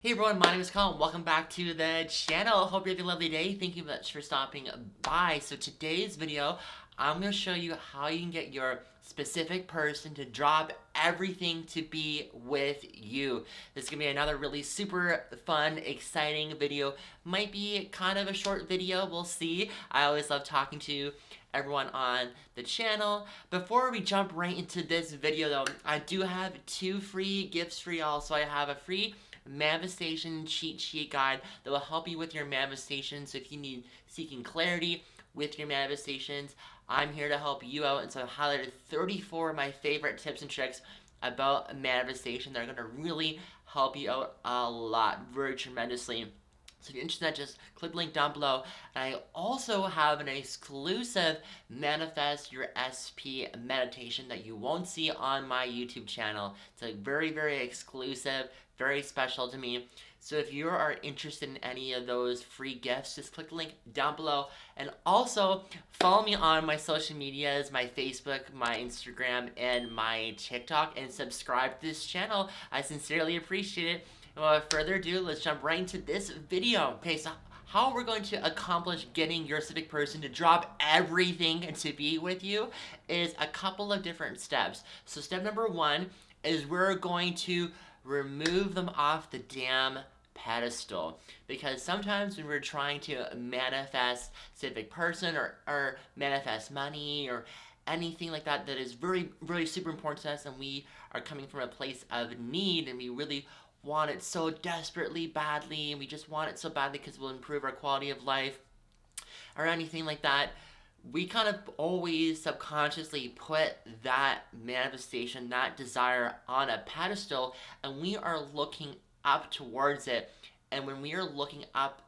Hey everyone, my name is Colin. Welcome back to the channel. Hope you're having a lovely day. Thank you much for stopping by. So today's video, I'm going to show you how you can get your specific person to drop everything to be with you. This is going to be another really super fun, exciting video. Might be kind of a short video, we'll see. I always love talking to everyone on the channel. Before we jump right into this video though, I do have two free gifts for y'all. So I have a free manifestation cheat sheet guide that will help you with your manifestations. So if you need seeking clarity with your manifestations, I'm here to help you out. And so I've highlighted 34 of my favorite tips and tricks about manifestation that are going to really help you out a lot, very tremendously. So if you're interested in that, just click the link down below. And I also have an exclusive Manifest Your SP meditation that you won't see on my YouTube channel. It's a very, very exclusive, very special to me. So if you are interested in any of those free gifts, just click the link down below. And also follow me on my social medias, my Facebook, my Instagram, and my TikTok, and subscribe to this channel. I sincerely appreciate it. And without further ado, let's jump right into this video. Okay, so how we're going to accomplish getting your specific person to drop everything and to be with you is a couple of different steps. So step number one is we're going to remove them off the damn pedestal, because sometimes when we're trying to manifest a specific person or manifest money or anything like that is very, very super important to us, and we are coming from a place of need and we really want it so desperately badly, and we just want it so badly because it will improve our quality of life or anything like that, we kind of always subconsciously put that manifestation, that desire on a pedestal, and we are looking up towards it. And when we are looking up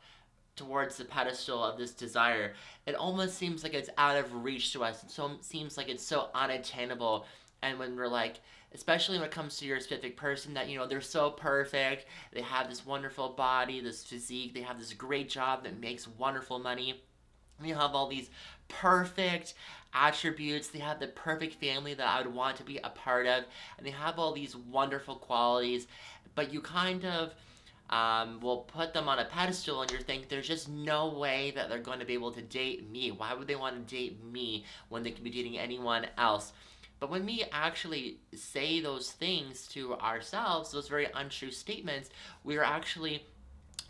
towards the pedestal of this desire, it almost seems like it's out of reach to us. It seems like it's so unattainable. And when we're like, especially when it comes to your specific person, that, you know, they're so perfect, they have this wonderful body, this physique, they have this great job that makes wonderful money, and you have all these perfect attributes, they have the perfect family that I would want to be a part of, and they have all these wonderful qualities, but you kind of will put them on a pedestal and you think there's just no way that they're going to be able to date me. Why would they want to date me when they can be dating anyone else? But when we actually say those things to ourselves, those very untrue statements, we are actually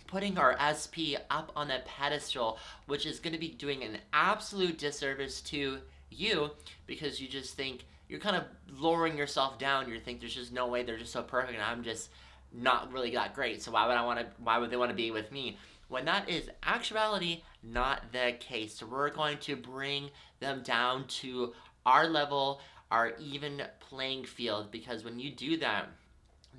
putting our SP up on a pedestal, which is going to be doing an absolute disservice to you, because you just think, you're kind of lowering yourself down. You think there's just no way, they're just so perfect and I'm just not really that great, so why would they want to be with me? When that is actuality not the case. So we're going to bring them down to our level, our even playing field, because when you do that,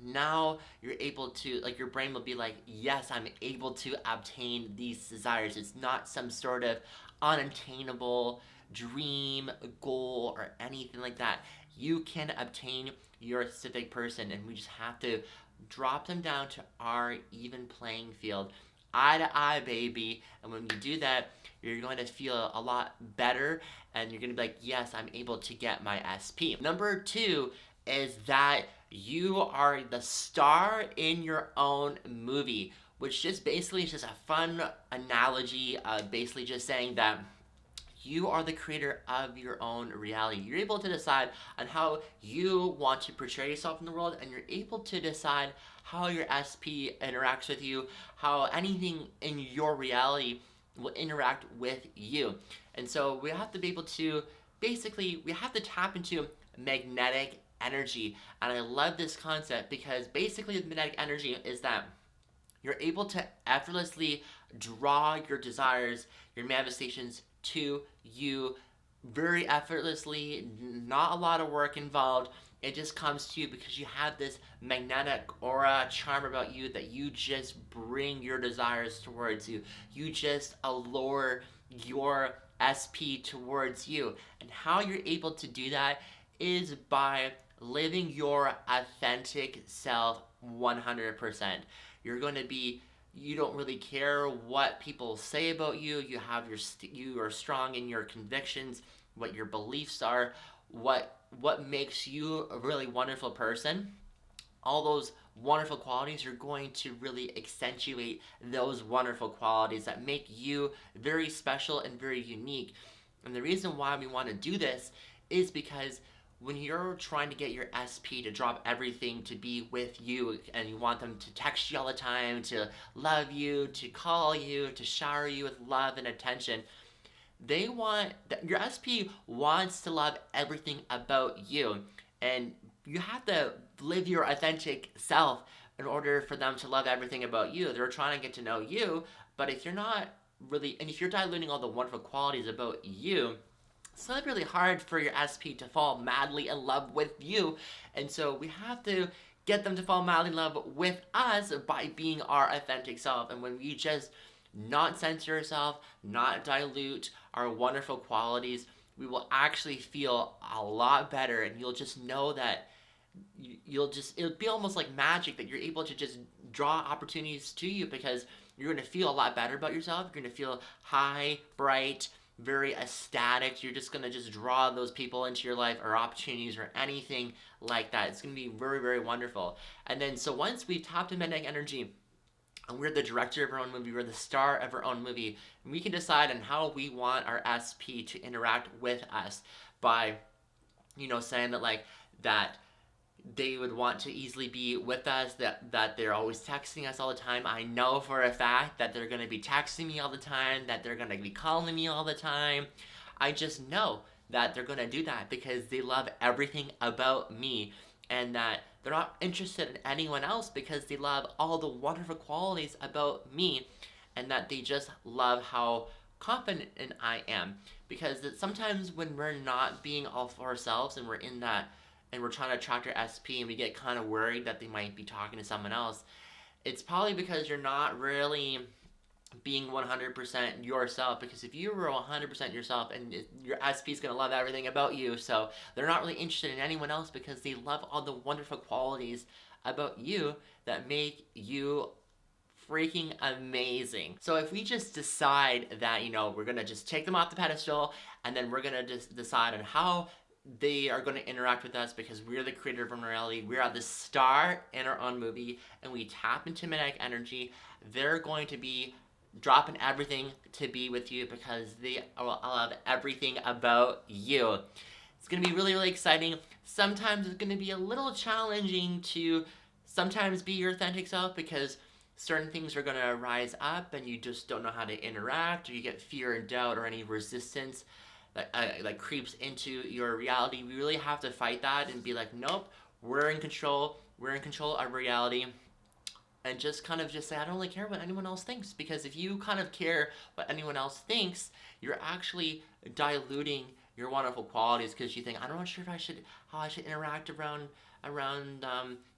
now you're able to, like, your brain will be like, yes, I'm able to obtain these desires. It's not some sort of unattainable dream, goal, or anything like that. You can obtain your specific person, and we just have to drop them down to our even playing field. Eye to eye, baby. And when you do that, you're going to feel a lot better, and you're going to be like, yes, I'm able to get my SP. Number two is that you are the star in your own movie, which just basically is just a fun analogy, basically just saying that you are the creator of your own reality. You're able to decide on how you want to portray yourself in the world, and you're able to decide how your SP interacts with you, how anything in your reality will interact with you. And so we have to be able to, basically, we have to tap into magnetic energy. And I love this concept because basically the magnetic energy is that you're able to effortlessly draw your desires, your manifestations to you very effortlessly, not a lot of work involved. It just comes to you because you have this magnetic aura, charm about you, that you just bring your desires towards you. You just allure your SP towards you. And how you're able to do that is by living your authentic self 100%. You're going to be, you don't really care what people say about you. You have you are strong in your convictions, what your beliefs are, what makes you a really wonderful person. all those wonderful qualities are going to really accentuate those wonderful qualities that make you very special and very unique. And the reason why we want to do this is because when you're trying to get your SP to drop everything to be with you, and you want them to text you all the time, to love you, to call you, to shower you with love and attention, your SP wants to love everything about you, and you have to live your authentic self in order for them to love everything about you. They're trying to get to know you, but if you're not really, and if you're diluting all the wonderful qualities about you, it's not really hard for your SP to fall madly in love with you. And so we have to get them to fall madly in love with us by being our authentic self. And when we just not censor ourselves, not dilute our wonderful qualities, we will actually feel a lot better, and you'll just know that it'll be almost like magic that you're able to just draw opportunities to you, because you're going to feel a lot better about yourself. You're going to feel high, bright, very ecstatic. You're just going to just draw those people into your life, or opportunities, or anything like that. It's going to be very, very wonderful. And then, so once we've tapped into magnetic energy, and we're the director of our own movie, we're the star of our own movie, and we can decide on how we want our SP to interact with us by, saying that they would want to easily be with us, that they're always texting us all the time. I know for a fact that they're going to be texting me all the time, that they're going to be calling me all the time. I just know that they're going to do that because they love everything about me, and that they're not interested in anyone else because they love all the wonderful qualities about me, and that they just love how confident I am. Because sometimes when we're not being all for ourselves, and we're in that, and we're trying to attract our SP, and we get kind of worried that they might be talking to someone else, it's probably because you're not really being 100% yourself. Because if you were 100% yourself, and your SP is going to love everything about you, so they're not really interested in anyone else because they love all the wonderful qualities about you that make you freaking amazing. So if we just decide that, we're going to just take them off the pedestal, and then we're going to just decide on how they are going to interact with us, because we're the creator of our reality, we are the star in our own movie, and we tap into magnetic energy, they're going to be dropping everything to be with you because they love everything about you. It's going to be really, really exciting. Sometimes it's going to be a little challenging to sometimes be your authentic self, because certain things are going to rise up and you just don't know how to interact, or you get fear and doubt, or any resistance that creeps into your reality. We really have to fight that and be like, nope, we're in control of reality. And just kind of just say, I don't really care what anyone else thinks. Because if you kind of care what anyone else thinks, you're actually diluting your wonderful qualities, because you think, I'm not sure how I should interact around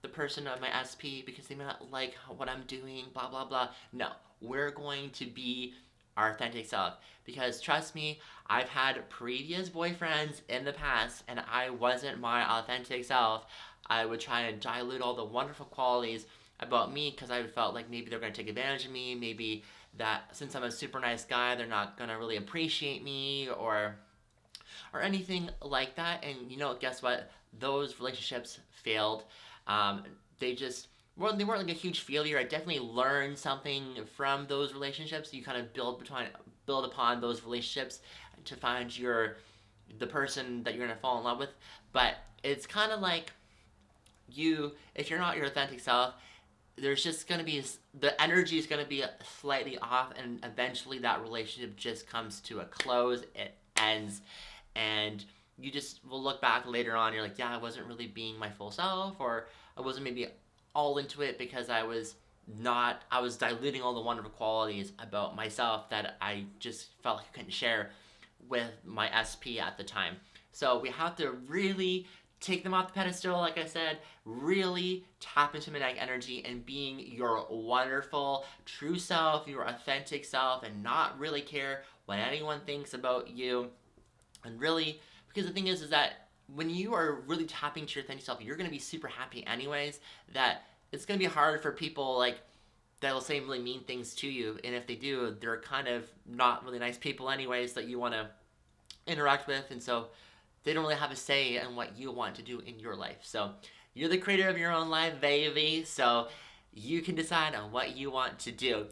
the person of my SP, because they may not like what I'm doing, blah, blah, blah. No, we're going to be our authentic self. Because trust me, I've had previous boyfriends in the past, and I wasn't my authentic self. I would try and dilute all the wonderful qualities about me, because I felt like maybe they're going to take advantage of me, maybe that since I'm a super nice guy, they're not going to really appreciate me, or anything like that. And guess what? Those relationships failed. They weren't like a huge failure. I definitely learned something from those relationships. You kind of build upon those relationships to find the person that you're going to fall in love with. But it's kind of like if you're not your authentic self, there's just going to be, the energy is going to be slightly off, and eventually that relationship just comes to a close. It ends, and you just will look back later on, you're like, yeah, I wasn't really being my full self, or I wasn't maybe all into it, because I was diluting all the wonderful qualities about myself that I just felt like I couldn't share with my SP at the time. So we have to really take them off the pedestal, like I said, really tap into magnetic energy and being your wonderful, true self, your authentic self, and not really care what anyone thinks about you. And really, because the thing is that when you are really tapping into your authentic self, you're going to be super happy anyways, that it's going to be hard for people that'll say really mean things to you. And if they do, they're kind of not really nice people anyways that you want to interact with. And so they don't really have a say in what you want to do in your life. So You're the creator of your own life, baby, so you can decide on what you want to do.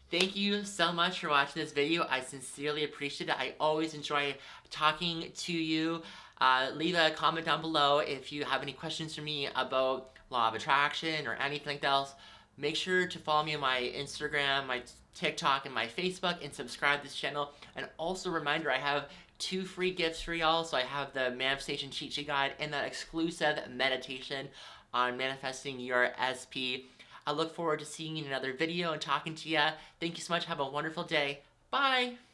Thank you so much for watching this video. I sincerely appreciate it. I always enjoy talking to you. Leave a comment down below if you have any questions for me about law of attraction or anything else. Make sure to follow me on my Instagram, my TikTok, and my Facebook, and subscribe to this channel. And also, reminder, I have 2 free gifts for y'all. So I have the Manifestation Cheat Sheet Guide and that exclusive meditation on manifesting your SP. I look forward to seeing you in another video and talking to you. Thank you so much. Have a wonderful day. Bye!